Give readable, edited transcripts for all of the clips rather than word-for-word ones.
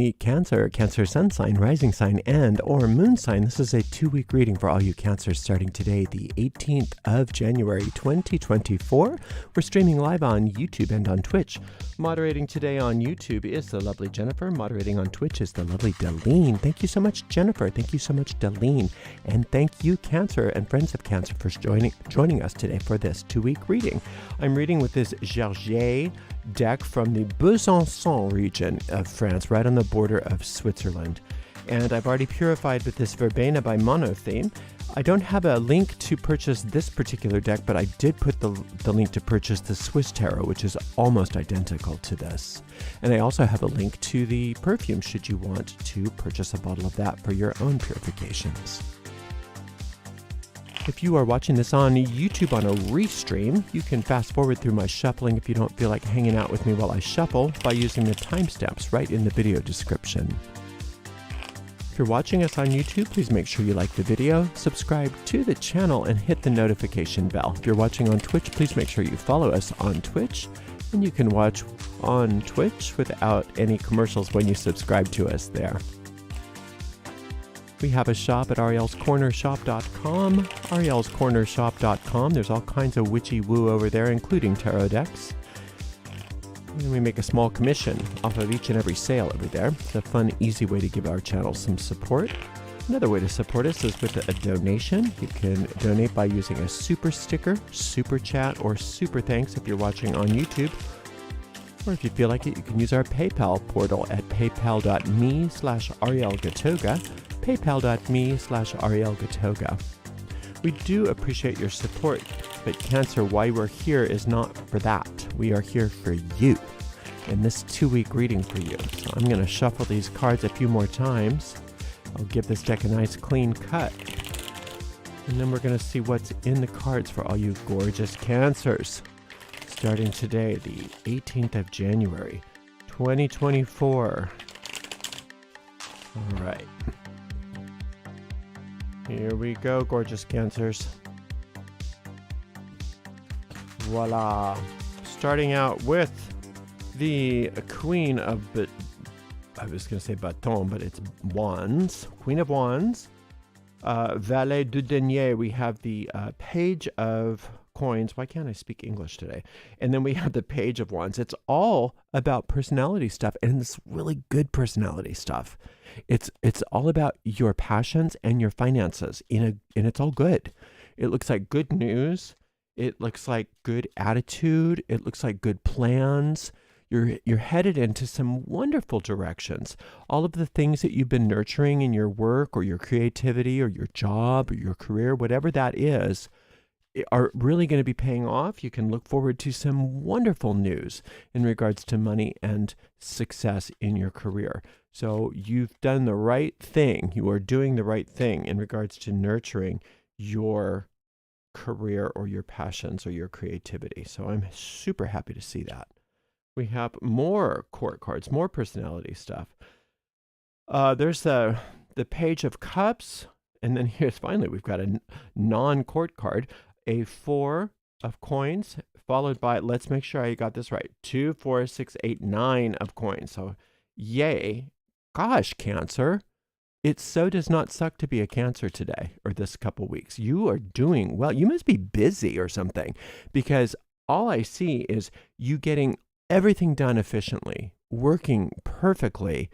me, Cancer, Cancer sun sign, rising sign, and or moon sign. This is a 2-week reading for all you Cancers starting today, the 18th of January, 2024. We're streaming live on YouTube and on Twitch. Moderating today on YouTube is the lovely Jennifer. Moderating on Twitch is the lovely Deline. Thank you so much, Jennifer. Thank you so much, Deline. And thank you, Cancer and friends of Cancer, for joining us today for this 2-week reading. I'm reading with this Gergier deck from the Besançon region of France, right on the border of Switzerland. And I've already purified with this Verbena by Monotheme. I don't have a link to purchase this particular deck, but I did put the link to purchase the Swiss Tarot, which is almost identical to this. And I also have a link to the perfume should you want to purchase a bottle of that for your own purifications. If you are watching this on YouTube on a restream, you can fast forward through my shuffling if you don't feel like hanging out with me while I shuffle by using the timestamps right in the video description. If you're watching us on YouTube, please make sure you like the video, subscribe to the channel, and hit the notification bell. If you're watching on Twitch, please make sure you follow us on Twitch, and you can watch on Twitch without any commercials when you subscribe to us there. We have a shop at arielscornershop.com, arielscornershop.com. There's all kinds of witchy woo over there, including tarot decks. And we make a small commission off of each and every sale over there. It's a fun, easy way to give our channel some support. Another way to support us is with a donation. You can donate by using a super sticker, super chat, or super thanks if you're watching on YouTube. Or if you feel like it, you can use our PayPal portal at paypal.me/ArielGatoga, paypal.me/ArielGatoga. We do appreciate your support, but Cancer, why we're here is not for that. We are here for you, in this 2-week reading for you. So I'm going to shuffle these cards a few more times. I'll give this deck a nice clean cut. And then we're going to see what's in the cards for all you gorgeous Cancers. Starting today, the 18th of January, 2024. All right. Here we go, gorgeous Cancers. Voila. Starting out with the Queen of, I was going to say Bâton, but it's Wands. Queen of Wands. Valet du Denier, we have the Page of Coins. Why can't I speak English today? And then we have the Page of Wands. It's all about personality stuff, and it's really good personality stuff. It's all about your passions and your finances, and it's all good. It looks like good news. It looks like good attitude. It looks like good plans. You're headed into some wonderful directions. All of the things that you've been nurturing in your work or your creativity or your job or your career, whatever that is, are really going to be paying off. You can look forward to some wonderful news in regards to money and success in your career. So you've done the right thing. You are doing the right thing in regards to nurturing your career or your passions or your creativity. So I'm super happy to see that. We have more court cards, more personality stuff. There's the Page of Cups. And then here's finally, we've got a non-court card. A 4 of coins, followed by, let's make sure I got this right, 2, 4, 6, 8, 9 of coins. So, yay. Gosh, Cancer. It so does not suck to be a Cancer today or this couple weeks. You are doing well. You must be busy or something, because all I see is you getting everything done efficiently, working perfectly,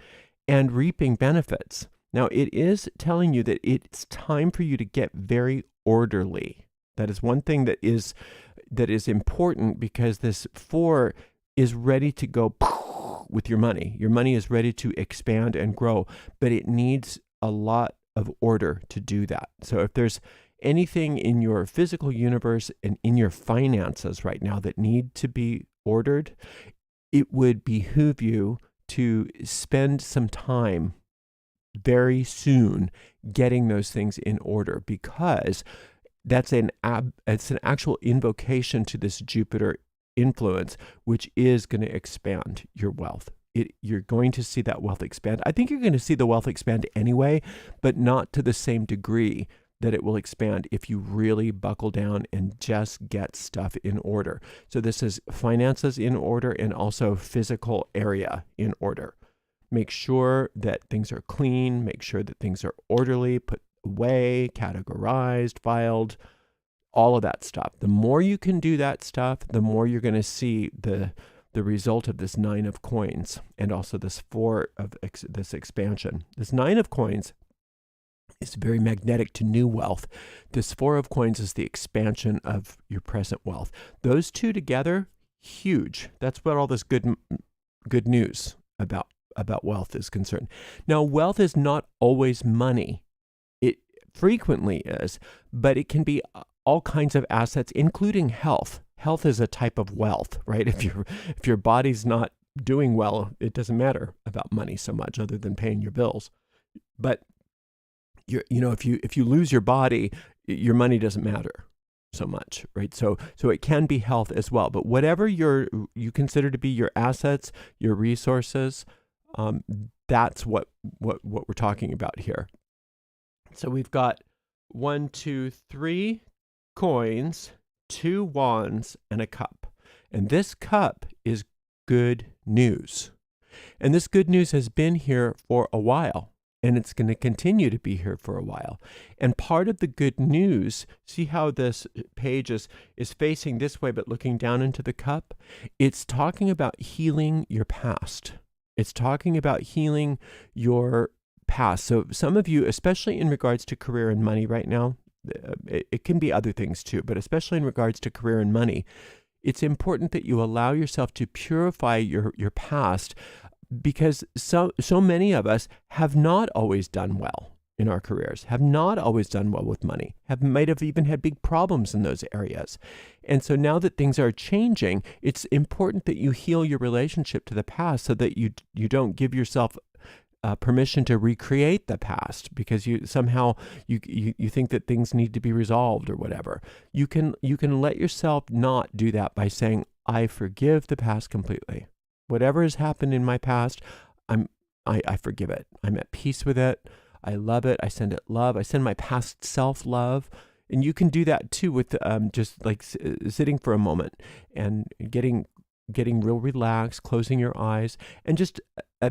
and reaping benefits. Now, it is telling you that it's time for you to get very orderly. That is one thing that is important, because this 4 is ready to go with your money. Your money is ready to expand and grow, but it needs a lot of order to do that. So if there's anything in your physical universe and in your finances right now that need to be ordered, it would behoove you to spend some time very soon getting those things in order, because it's an actual invocation to this Jupiter influence, which is going to expand your wealth. You're going to see that wealth expand. I think you're going to see the wealth expand anyway, but not to the same degree that it will expand if you really buckle down and just get stuff in order. So this is finances in order and also physical area in order. Make sure that things are clean, make sure that things are orderly, put away, categorized, filed, all of that stuff. The more you can do that stuff, the more you're going to see the result of this 9 of coins and also this 4 of this expansion. This 9 of coins is very magnetic to new wealth. This 4 of coins is the expansion of your present wealth. Those two together, huge. That's what all this good news about wealth is concerned. Now, wealth is not always money. It frequently is, but it can be all kinds of assets, including health. Health is a type of wealth, right? If your body's not doing well, it doesn't matter about money so much, other than paying your bills. But if you lose your body, your money doesn't matter so much, right? So it can be health as well. But whatever you consider to be your assets, your resources, that's what we're talking about here. So we've got 1, 2, 3 coins, 2 wands, and a cup. And this cup is good news. And this good news has been here for a while. And it's going to continue to be here for a while. And part of the good news, see how this page is facing this way but looking down into the cup? It's talking about healing your past. It's talking about healing your past. So some of you, especially in regards to career and money right now, it can be other things too, but especially in regards to career and money, it's important that you allow yourself to purify your past, because so many of us have not always done well in our careers, have not always done well with money, might have even had big problems in those areas. And so now that things are changing, it's important that you heal your relationship to the past so that you don't give yourself permission to recreate the past because you somehow you think that things need to be resolved or whatever. You can let yourself not do that by saying, I forgive the past completely. Whatever has happened in my past, I forgive it. I'm at peace with it. I love it. I send it love. I send my past self love. And you can do that too with just like sitting for a moment and getting real relaxed, closing your eyes, and just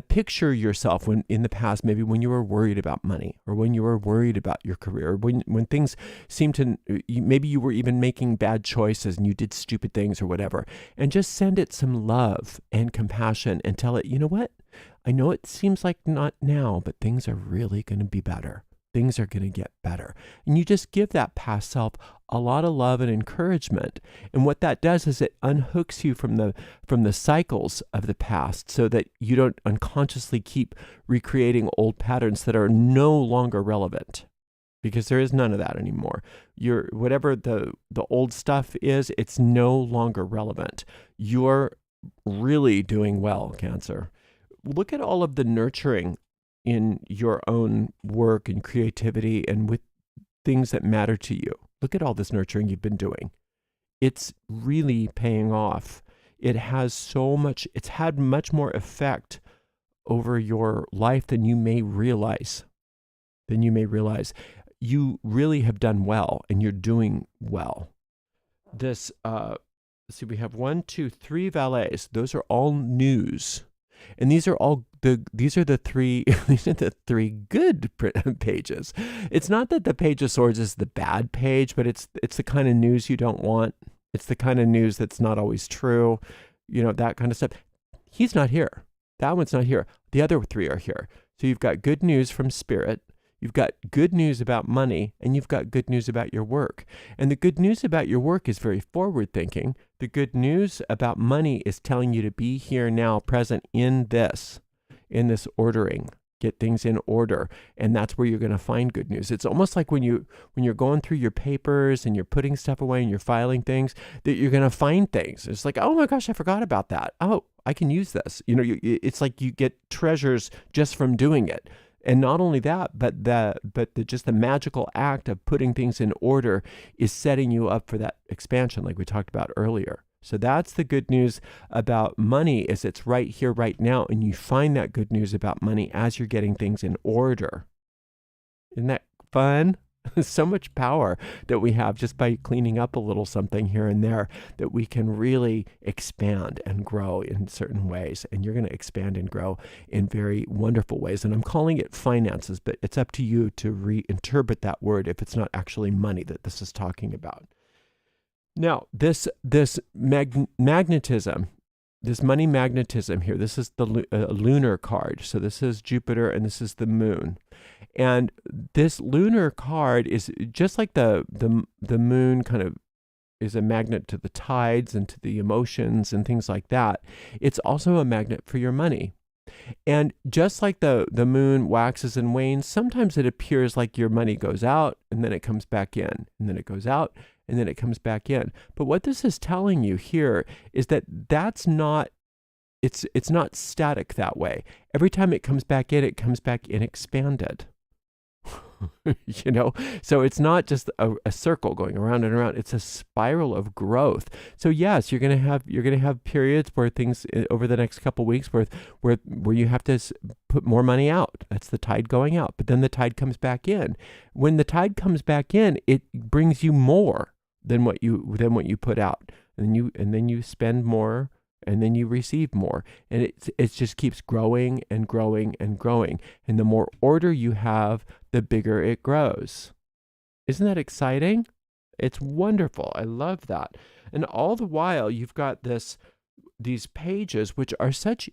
picture yourself when in the past, maybe when you were worried about money or when you were worried about your career, when things seemed to, maybe you were even making bad choices and you did stupid things or whatever, and just send it some love and compassion and tell it, you know what? I know it seems like not now, but things are really going to be better. Things are going to get better. And you just give that past self a lot of love and encouragement. And what that does is it unhooks you from the cycles of the past so that you don't unconsciously keep recreating old patterns that are no longer relevant, because there is none of that anymore. Whatever the old stuff is, it's no longer relevant. You're really doing well, Cancer. Look at all of the nurturing in your own work and creativity and with things that matter to you. Look at all this nurturing you've been doing. It's really paying off. It's had much more effect over your life than you may realize. You really have done well and you're doing well. This, let's see, we have 1, 2, 3 valets. Those are all news. And these are the three good pages. It's not that the Page of Swords is the bad page, but it's the kind of news you don't want. It's the kind of news that's not always true, that kind of stuff. He's not here. That one's not here. The other 3 are here. So you've got good news from Spirit. You've got good news about money, and you've got good news about your work. And the good news about your work is very forward thinking. The good news about money is telling you to be here now, present in this ordering. Get things in order, and that's where you're going to find good news. It's almost like when you're going through your papers and you're putting stuff away and you're filing things, that you're going to find things. It's like, oh my gosh, I forgot about that. Oh, I can use this. It's like you get treasures just from doing it. And not only that, but just the magical act of putting things in order is setting you up for that expansion, like we talked about earlier. So that's the good news about money, is it's right here, right now, and you find that good news about money as you're getting things in order. Isn't that fun? So much power that we have just by cleaning up a little something here and there, that we can really expand and grow in certain ways. And you're going to expand and grow in very wonderful ways. And I'm calling it finances, but it's up to you to reinterpret that word if it's not actually money that this is talking about. Now, this magnetism, this money magnetism here, this is the lunar card. So this is Jupiter and this is the moon. And this lunar card is just like the moon kind of is a magnet to the tides and to the emotions and things like that. It's also a magnet for your money. And just like the moon waxes and wanes, sometimes it appears like your money goes out and then it comes back in, and then it goes out and then it comes back in. But what this is telling you here is that that's not, it's not static that way. Every time it comes back in expanded. So it's not just a circle going around and around. It's a spiral of growth. So yes, you're gonna have periods where things over the next couple weeks where you have to put more money out. That's the tide going out. But then the tide comes back in. When the tide comes back in, it brings you more than what you put out, and then you spend more. And then you receive more, and it just keeps growing and growing and growing. And the more order you have, the bigger it grows. Isn't that exciting? It's wonderful. I love that. And all the while, you've got these pages, which are such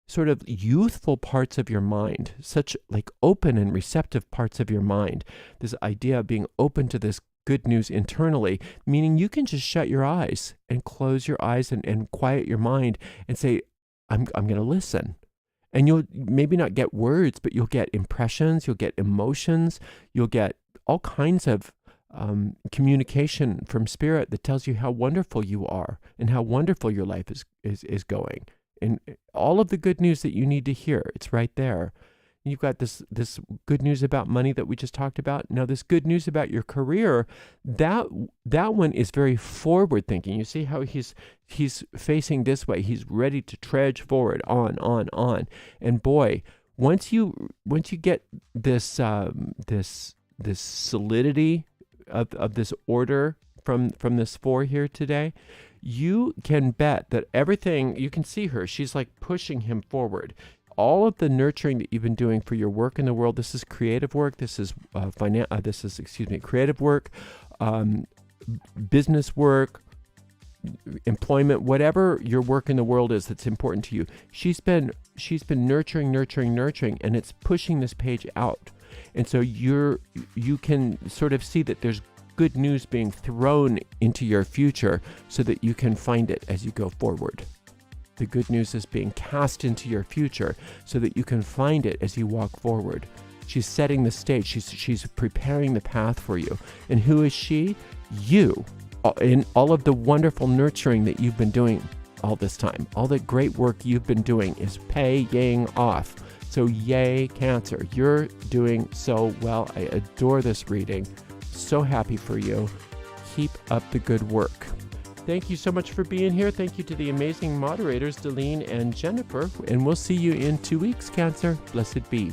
sort of youthful parts of your mind, such like open and receptive parts of your mind. This idea of being open to this good news internally, meaning you can just shut your eyes and close your eyes and quiet your mind and say, I'm going to listen. And you'll maybe not get words, but you'll get impressions, you'll get emotions, you'll get all kinds of communication from spirit that tells you how wonderful you are and how wonderful your life is going. And all of the good news that you need to hear, it's right there. You've got this good news about money that we just talked about. Now, this good news about your career, that one is very forward thinking. You see how he's facing this way. He's ready to trudge forward, on. And boy, once you get this solidity of this order from this 4 here today, you can bet that everything, you can see her, she's like pushing him forward. All of the nurturing that you've been doing for your work in the world, this is creative work, this is creative work, business work, employment, whatever your work in the world is that's important to you. She's been nurturing, and it's pushing this page out. And so you can sort of see that there's good news being thrown into your future so that you can find it as you go forward. The good news is being cast into your future so that you can find it as you walk forward. She's setting the stage. She's preparing the path for you. And who is she? You. In all of the wonderful nurturing that you've been doing all this time. All the great work you've been doing is paying off. So yay, Cancer. You're doing so well. I adore this reading. So happy for you. Keep up the good work. Thank you so much for being here. Thank you to the amazing moderators, Delene and Jennifer. And we'll see you in 2 weeks, Cancer. Blessed be.